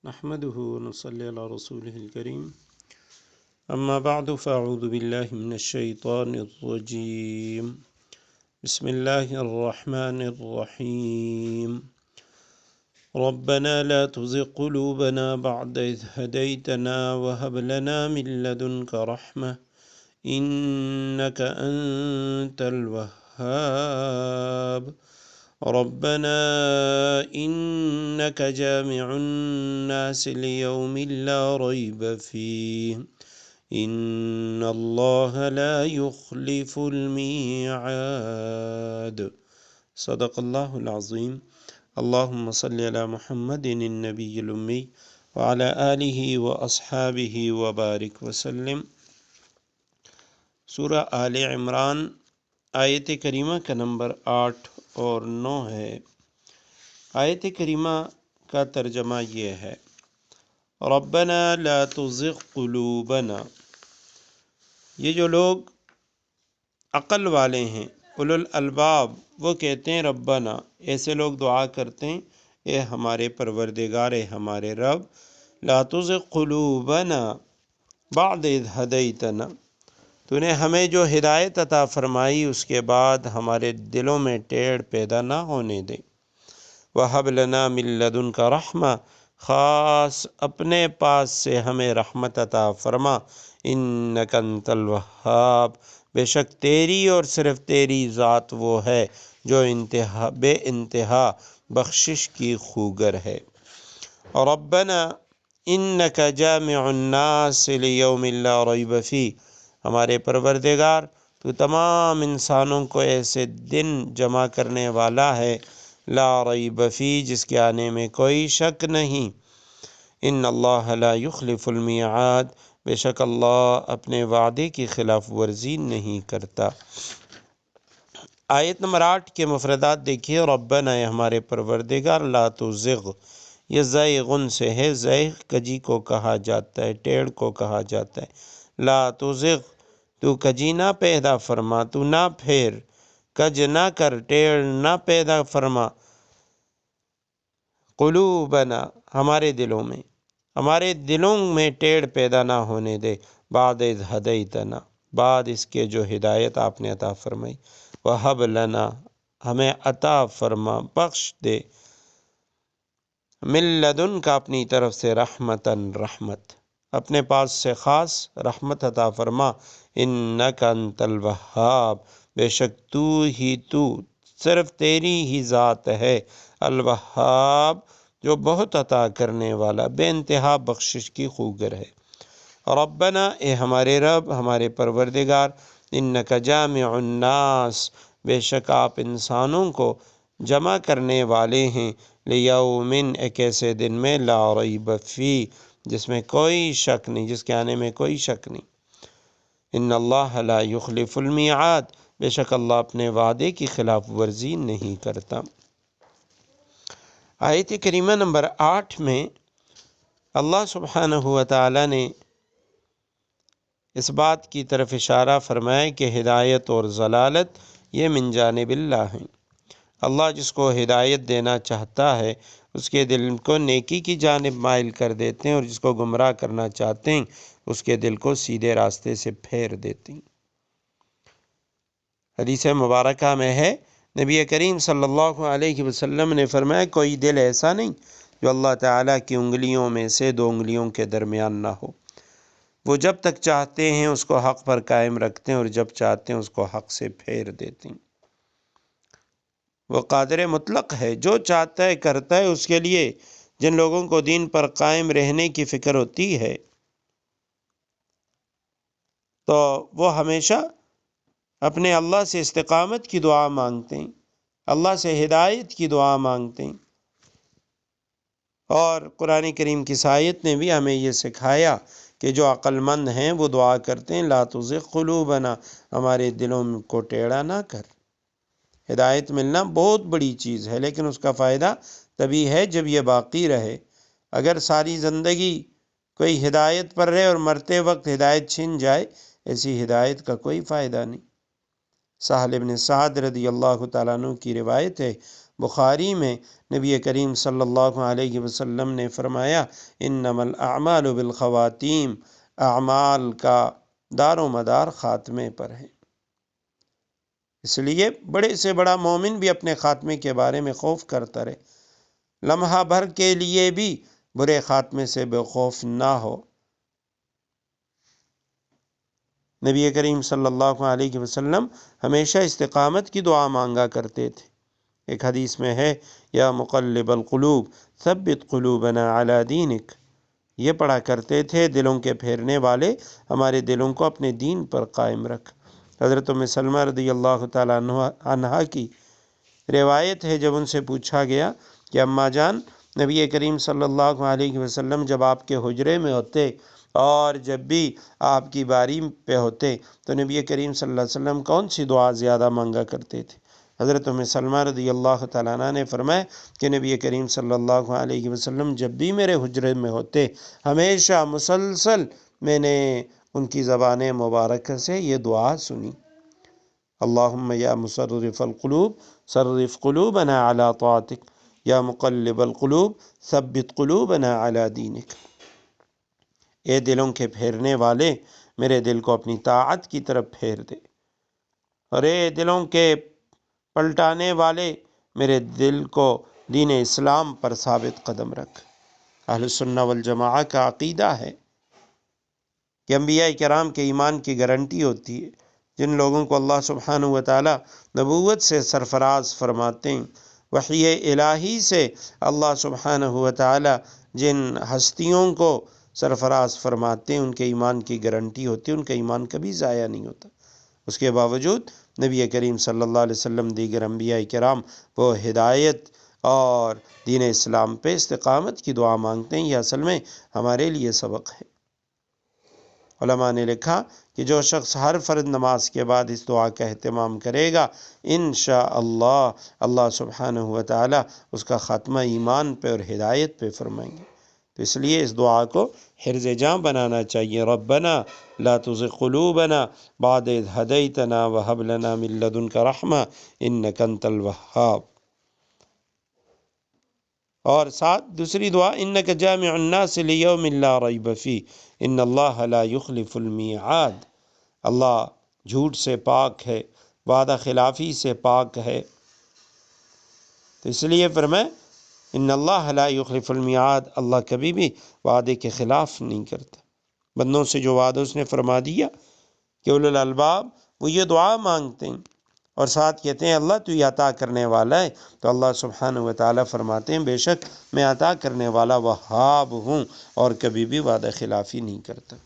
نحمده ونصلي على رسوله الكريم اما بعد فاعوذ بالله من الشيطان الرجيم بسم الله الرحمن الرحيم ربنا لا تزغ قلوبنا بعد إذ هديتنا وهب لنا من لدنك رحمة إنك أنت الوهاب ربنا إنك جامع الناس ليوم لا ريب فيه إن الله لا يخلف الميعاد صدق الله العظيم اللهم صل على محمد النبي الأمي وعلى آله وأصحابه وبارك وسلم۔ سورہ آل عمران آیت کریمہ کا نمبر 8 اور 9 ہے۔ آیت کریمہ کا ترجمہ یہ ہے: ربنا لا تزغ قلوبنا۔ یہ جو لوگ عقل والے ہیں، اولو الالباب، وہ کہتے ہیں ربنا، ایسے لوگ دعا کرتے ہیں اے ہمارے پروردگار، اے ہمارے رب، لا تزغ قلوبنا بعد اذ ہدیتنا، تو نے ہمیں جو ہدایت عطا فرمائی اس کے بعد ہمارے دلوں میں ٹیڑھ پیدا نہ ہونے دے۔ وَهَبْ لَنَا مِن لَّدُنْكَ رَحْمَةً، خاص اپنے پاس سے ہمیں رحمت عطا فرما، اِنَّكَ أَنتَ الْوَهَّابُ، بے شک تیری اور صرف تیری ذات وہ ہے جو بے انتہا بخشش کی خوگر ہے۔ رَبَّنَا إِنَّكَ جَامِعُ النَّاسِ لِيَوْمٍ لَا رَيْبَ فِيهِ، ہمارے پروردگار تو تمام انسانوں کو ایسے دن جمع کرنے والا ہے، لا ریب فی، جس کے آنے میں کوئی شک نہیں۔ ان اللہ لا یخلف المیعاد، بے شک اللہ اپنے وعدے کی خلاف ورزی نہیں کرتا۔ آیت نمبر 8 کے مفردات دیکھیے۔ ربنا، ہمارے پروردگار، لا تزغ، یہ زیغن سے ہے، زیغ کجی کو کہا جاتا ہے، ٹیڑھ کو کہا جاتا ہے۔ لا تزغ، تو کجی نہ پیدا فرما، تو نہ پھیر، کج نہ کر، ٹیڑھ نہ پیدا فرما، قلوبنا، ہمارے دلوں میں ٹیڑھ پیدا نہ ہونے دے، بعد اذ ہدیتنا، بعد اس کے جو ہدایت آپ نے عطا فرمائی، وہب لنا، ہمیں عطا فرما، بخش دے، من لدنک، اپنی طرف سے، رحمتاً، رحمت، اپنے پاس سے خاص رحمت عطا فرما، انک انت الوہاب، بے شک تو صرف تیری ہی ذات ہے، الوہاب، جو بہت عطا کرنے والا، بے انتہا بخشش کی خوگر ہے۔ ربنا، اے ہمارے رب، ہمارے پروردگار، انک جامع الناس، بے شک آپ انسانوں کو جمع کرنے والے ہیں، لیومن، ایک ایسے دن میں، لا ریب فی، جس میں کوئی شک نہیں، جس کے آنے میں کوئی شک نہیں۔ ان اللہ لا یخلف المیعاد، بے شک اللہ اپنے وعدے کی خلاف ورزی نہیں کرتا۔ آیت کریمہ نمبر 8 میں اللہ سبحانہ و تعالی نے اس بات کی طرف اشارہ فرمایا کہ ہدایت اور ضلالت یہ من جانب اللہ ہیں۔ اللہ جس کو ہدایت دینا چاہتا ہے اس کے دل کو نیکی کی جانب مائل کر دیتے ہیں، اور جس کو گمراہ کرنا چاہتے ہیں اس کے دل کو سیدھے راستے سے پھیر دیتے ہیں۔ حدیث مبارکہ میں ہے، نبی کریم صلی اللہ علیہ وسلم نے فرمایا، کوئی دل ایسا نہیں جو اللہ تعالیٰ کی انگلیوں میں سے 2 انگلیوں کے درمیان نہ ہو۔ وہ جب تک چاہتے ہیں اس کو حق پر قائم رکھتے ہیں، اور جب چاہتے ہیں اس کو حق سے پھیر دیتے ہیں۔ وہ قادر مطلق ہے، جو چاہتا ہے کرتا ہے۔ اس کے لیے جن لوگوں کو دین پر قائم رہنے کی فکر ہوتی ہے تو وہ ہمیشہ اپنے اللہ سے استقامت کی دعا مانگتے ہیں، اللہ سے ہدایت کی دعا مانگتے ہیں۔ اور قرآن کریم کی آیت نے بھی ہمیں یہ سکھایا کہ جو عقل مند ہیں وہ دعا کرتے ہیں، لا تزغ قلوبنا، ہمارے دلوں کو ٹیڑھا نہ کر۔ ہدایت ملنا بہت بڑی چیز ہے، لیکن اس کا فائدہ تبھی ہے جب یہ باقی رہے۔ اگر ساری زندگی کوئی ہدایت پر رہے اور مرتے وقت ہدایت چھن جائے، ایسی ہدایت کا کوئی فائدہ نہیں۔ سہل بن سعد رضی اللہ تعالیٰ عنہ کی روایت ہے، بخاری میں نبی کریم صلی اللہ علیہ وسلم نے فرمایا انما الاعمال بالخواتیم، اعمال کا دار و مدار خاتمے پر ہے۔ اس لیے بڑے سے بڑا مومن بھی اپنے خاتمے کے بارے میں خوف کرتا رہے، لمحہ بھر کے لیے بھی برے خاتمے سے بے خوف نہ ہو۔ نبی کریم صلی اللہ علیہ وسلم ہمیشہ استقامت کی دعا مانگا کرتے تھے۔ ایک حدیث میں ہے یا مقلب القلوب ثبت قلوبنا علی دینک، یہ پڑھا کرتے تھے دلوں کے پھیرنے والے ہمارے دلوں کو اپنے دین پر قائم رکھ۔ حضرت ام سلمہ رضی اللہ تعالیٰ عنہا کی روایت ہے، جب ان سے پوچھا گیا کہ اماں جان، نبی کریم صلی اللہ علیہ وسلم جب آپ کے حجرے میں ہوتے اور جب بھی آپ کی باری پہ ہوتے تو نبی کریم صلی اللہ علیہ وسلم کون سی دعا زیادہ مانگا کرتے تھے؟ حضرت ام سلمہ رضی اللہ تعالیٰ عنہ نے فرمایا کہ نبی کریم صلی اللہ علیہ وسلم جب بھی میرے حجرے میں ہوتے ہمیشہ مسلسل میں نے ان کی زبان مبارکہ سے یہ دعا سنی، اللہم یا مصرف القلوب صرف قلوبنا علی طاعتک، یا مقلب القلوب ثبت قلوبنا علی دینک۔ اے دلوں کے پھیرنے والے، میرے دل کو اپنی طاعت کی طرف پھیر دے، اور اے دلوں کے پلٹانے والے، میرے دل کو دین اسلام پر ثابت قدم رکھ۔ اہل السنہ والجماعہ کا عقیدہ ہے کہ انبیاء کرام کے ایمان کی گارنٹی ہوتی ہے، جن لوگوں کو اللہ سبحانہ وتعالی نبوت سے سرفراز فرماتے ہیں، وحی الہی سے اللہ سبحانہ وتعالی جن ہستیوں کو سرفراز فرماتے ہیں ان کے ایمان کی گارنٹی ہوتی ہے، ان کا ایمان کبھی ضائع نہیں ہوتا۔ اس کے باوجود نبی کریم صلی اللہ علیہ وسلم دیگر انبیاء کرام وہ ہدایت اور دین اسلام پہ استقامت کی دعا مانگتے ہیں۔ یہ اصل میں ہمارے لیے سبق ہے۔ علماء نے لکھا کہ جو شخص ہر فرض نماز کے بعد اس دعا کا اہتمام کرے گا، انشاءاللہ اللہ سبحانہ وتعالی اس کا خاتمہ ایمان پہ اور ہدایت پہ فرمائیں گے۔ تو اس لیے اس دعا کو حرز جاں بنانا چاہیے، ربنا لا تزغ قلوبنا بعد اذ ہدیتنا وہب لنا من لدنک رحمہ انک انت الوہاب۔ اور ساتھ دوسری دعا انک جامع الناس لیوم لا ریب فیہ ان اللہ لا یخلف المیعاد، اللہ جھوٹ سے پاک ہے، وعدہ خلافی سے پاک ہے، تو اس لیے فرمائے ان اللہ لا یخلف المیعاد، اللہ کبھی بھی وعدے کے خلاف نہیں کرتا۔ بندوں سے جو وعدہ اس نے فرما دیا کہ اولو الالباب وہ یہ دعا مانگتے ہیں اور ساتھ کہتے ہیں اللہ تو یہ عطا کرنے والا ہے، تو اللہ سبحانہ وتعالی فرماتے ہیں بے شک میں عطا کرنے والا وہاب ہوں اور کبھی بھی وعدہ خلافی نہیں کرتا۔